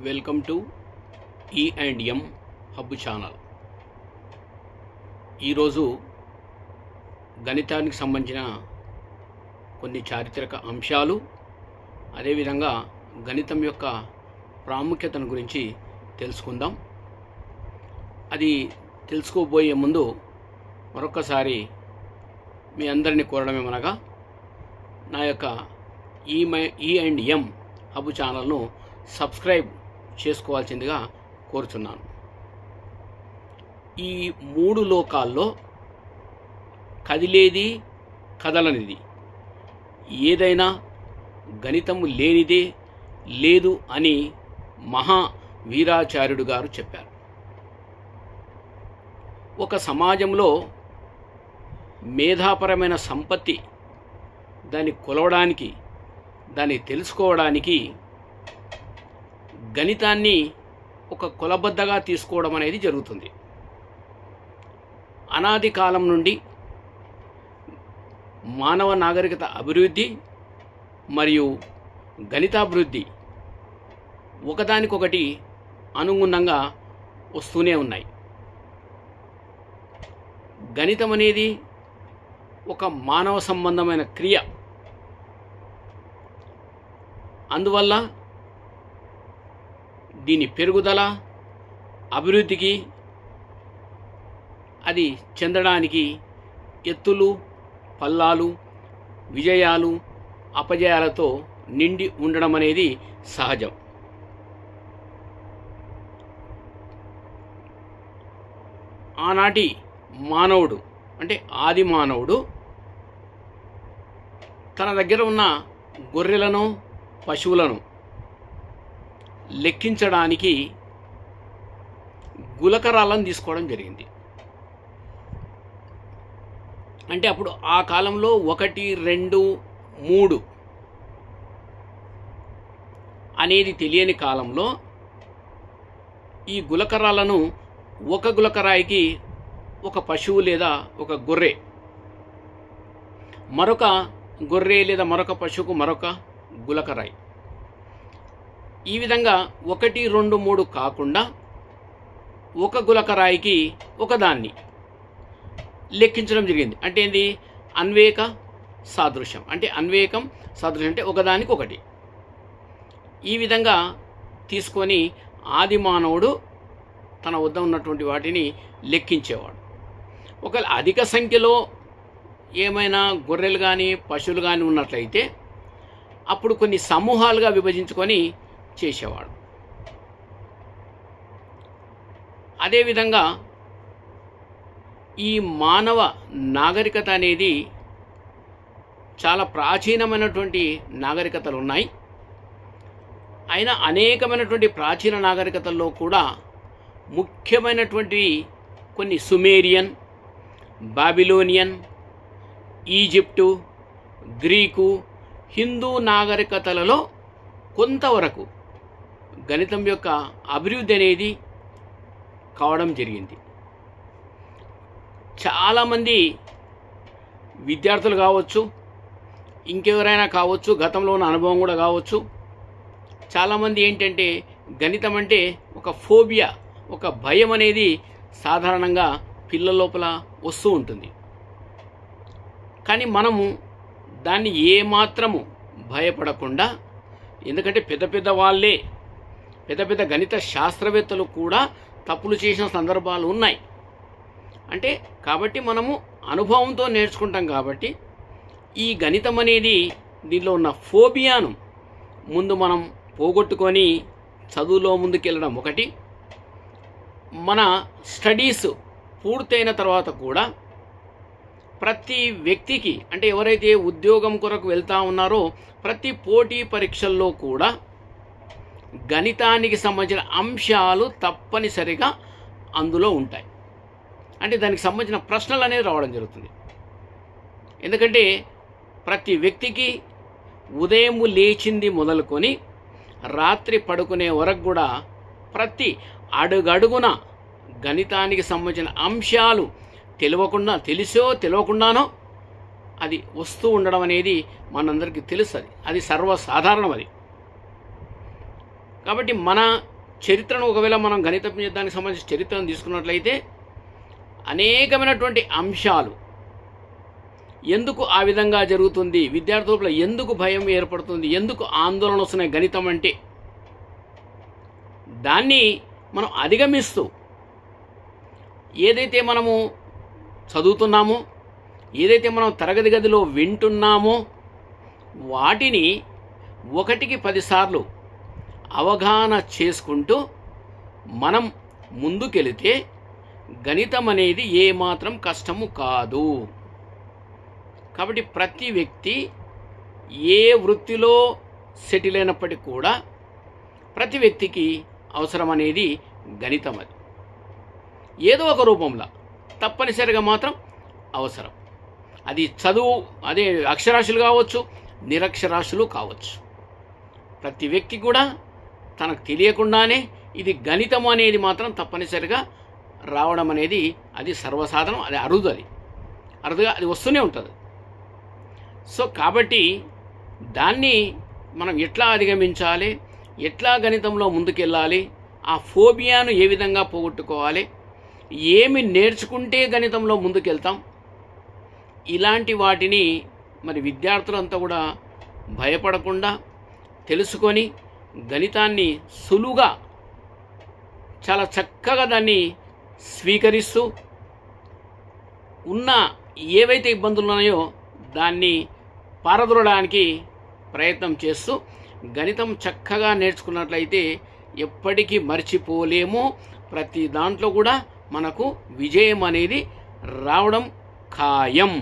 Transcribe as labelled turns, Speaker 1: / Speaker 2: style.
Speaker 1: Welcome to E&M hub channel. ఈరోజు గణితానికి సంబంధించిన కొన్ని చారిత్రక అంశాలు, అదేవిధంగా గణితం యొక్క ప్రాముఖ్యతను గురించి తెలుసుకుందాం. అది తెలుసుకోబోయే ముందు మరొకసారి మీ అందరినీ కోరడమేమనగా నా యొక్క E&M హబ్ ఛానల్ను సబ్స్క్రైబ్ చేసుకోవాల్సిందిగా కోరుచున్నాను. ఈ మూడు లోకాల్లో కదిలేది కదలనిది ఏదైనా గణితము లేనిదే లేదు అని మహా వీరాచార్యుడు గారు చెప్పారు. ఒక సమాజంలో మేధాపరమైన సంపత్తి, దాన్ని కొలవడానికి, దాన్ని తెలుసుకోవడానికి గణితాన్ని ఒక కొలబద్దగా తీసుకోవడం అనేది జరుగుతుంది. అనాది కాలం నుండి మానవ నాగరికత అభివృద్ధి మరియు గణితాభివృద్ధి ఒకదానికొకటి అనుగుణంగా వస్తూనే ఉన్నాయి. గణితం అనేది ఒక మానవ సంబంధమైన క్రియ. అందువల్ల దీని పెరుగుదల, అభివృద్ధికి, అది చెందడానికి ఎత్తులు, పల్లాలు, విజయాలు, అపజయాలతో నిండి ఉండడం అనేది సహజం. ఆనాటి మానవుడు అంటే ఆది మానవుడు తన దగ్గర ఉన్న గొర్రెలను, పశువులను లెక్కించడానికి గులకరాలను తీసుకోవడం జరిగింది. అంటే అప్పుడు ఆ కాలంలో 1, 2, 3 అనేది తెలియని కాలంలో ఈ గులకరాలను ఒక గులకరాయికి ఒక పశువు లేదా ఒక గొర్రె, మరొక గొర్రె లేదా మరొక పశువుకు మరొక గులకరాయి, ఈ విధంగా 1, 2, 3 కాకుండా ఒక గులకరాయికి ఒకదాన్ని లెక్కించడం జరిగింది. అంటే ఏంది? అన్వేక సాదృశ్యం. అంటే అన్వేకం సాదృశ్యం అంటే ఒకదానికి ఒకటి. ఈ విధంగా తీసుకొని ఆది మానవుడు తన వద్ద ఉన్నటువంటి వాటిని లెక్కించేవాడు. ఒకవేళ అధిక సంఖ్యలో ఏమైనా గొర్రెలు కానీ పశువులు కానీ ఉన్నట్లయితే అప్పుడు కొన్ని సమూహాలుగా విభజించుకొని చేసేవాడు. అదేవిధంగా ఈ మానవ నాగరికత అనేది చాలా ప్రాచీనమైనటువంటి నాగరికతలు ఉన్నాయి. అయినా అనేకమైనటువంటి ప్రాచీన నాగరికతల్లో కూడా ముఖ్యమైనటువంటి కొన్ని Sumerian, Babylonian, Egypt, Greek, Hindu నాగరికతలలో కొంతవరకు గణితం యొక్క అభివృద్ధి అనేది కావడం జరిగింది. చాలామంది విద్యార్థులు కావచ్చు, ఇంకెవరైనా కావచ్చు, గతంలో ఉన్న అనుభవం కూడా కావచ్చు, చాలామంది ఏంటంటే గణితం అంటే ఒక ఫోబియా, ఒక భయం అనేది సాధారణంగా పిల్లల లోపల వస్తూ ఉంటుంది. కానీ మనము దాన్ని ఏమాత్రము భయపడకుండా, ఎందుకంటే పెద్ద పెద్ద వాళ్ళే, పెద్ద పెద్ద గణిత శాస్త్రవేత్తలు కూడా తప్పులు చేసిన సందర్భాలు ఉన్నాయి. అంటే కాబట్టి మనము అనుభవంతో నేర్చుకుంటాం. కాబట్టి ఈ గణితం అనేది, దీనిలో ఉన్న ఫోబియాను ముందు మనం పోగొట్టుకొని చదువులో ముందుకెళ్ళడం ఒకటి. మన స్టడీస్ పూర్తయిన తర్వాత కూడా ప్రతి వ్యక్తికి, అంటే ఎవరైతే ఉద్యోగం కొరకు వెళ్తూ ఉన్నారో ప్రతి పోటీ పరీక్షల్లో కూడా గణితానికి సంబంధించిన అంశాలు తప్పనిసరిగా అందులో ఉంటాయి. అంటే దానికి సంబంధించిన ప్రశ్నలు అనేవి రావడం జరుగుతుంది. ఎందుకంటే ప్రతి వ్యక్తికి ఉదయం లేచింది మొదలుకొని రాత్రి పడుకునే వరకు కూడా ప్రతి అడుగడుగున గణితానికి సంబంధించిన అంశాలు తెలిసో తెలియకుండానో అది వస్తూ ఉండడం అనేది మనందరికీ తెలుస్తుంది. అది సర్వసాధారణం. అది కాబట్టి మన చరిత్రను ఒకవేళ మనం గణిత దానికి సంబంధించిన చరిత్రను తీసుకున్నట్లయితే అనేకమైనటువంటి అంశాలు ఎందుకు ఆ విధంగా జరుగుతుంది, విద్యార్థుల ఎందుకు భయం ఏర్పడుతుంది, ఎందుకు ఆందోళన వస్తున్నాయి గణితం అంటే, దాన్ని మనం అధిగమిస్తూ ఏదైతే మనము చదువుతున్నామో, ఏదైతే మనం తరగతి గదిలో వింటున్నామో వాటిని 1కి 10 సార్లు అవగాహన చేసుకుంటూ మనం ముందుకెళితే గణితం అనేది ఏమాత్రం కష్టము కాదు. కాబట్టి ప్రతి వ్యక్తి ఏ వృత్తిలో సెటిల్ అయినప్పటికీ కూడా ప్రతి వ్యక్తికి అవసరం అనేది గణితం. అది ఏదో ఒక రూపంలో తప్పనిసరిగా మాత్రం అవసరం. అది చదువు, అదే అక్షరాస్యులు కావచ్చు, నిరక్షరాస్యులు కావచ్చు. ప్రతి వ్యక్తి కూడా తనకు తెలియకుండానే ఇది గణితం అనేది మాత్రం తప్పనిసరిగా రావడం అనేది అది సర్వసాధారణం, అది అరుదుగా అది వస్తూనే ఉంటుంది. సో కాబట్టి దాన్ని మనం ఎట్లా అధిగమించాలి, ఎట్లా గణితంలో ముందుకెళ్ళాలి, ఆ ఫోబియాను ఏ విధంగా పోగొట్టుకోవాలి, ఏమి నేర్చుకుంటే గణితంలో ముందుకెళ్తాం, ఇలాంటి వాటిని మరి విద్యార్థులంతా కూడా భయపడకుండా తెలుసుకొని గణితాన్ని సులువుగా చాలా చక్కగా దాన్ని స్వీకరిస్తూ ఉన్న ఏవైతే ఇబ్బందులు ఉన్నాయో దాన్ని పారద్రోలడానికి ప్రయత్నం చేస్తూ గణితం చక్కగా నేర్చుకున్నట్లయితే ఎప్పటికీ మర్చిపోలేము. ప్రతి దాంట్లో కూడా మనకు విజయం అనేది రావడం ఖాయం.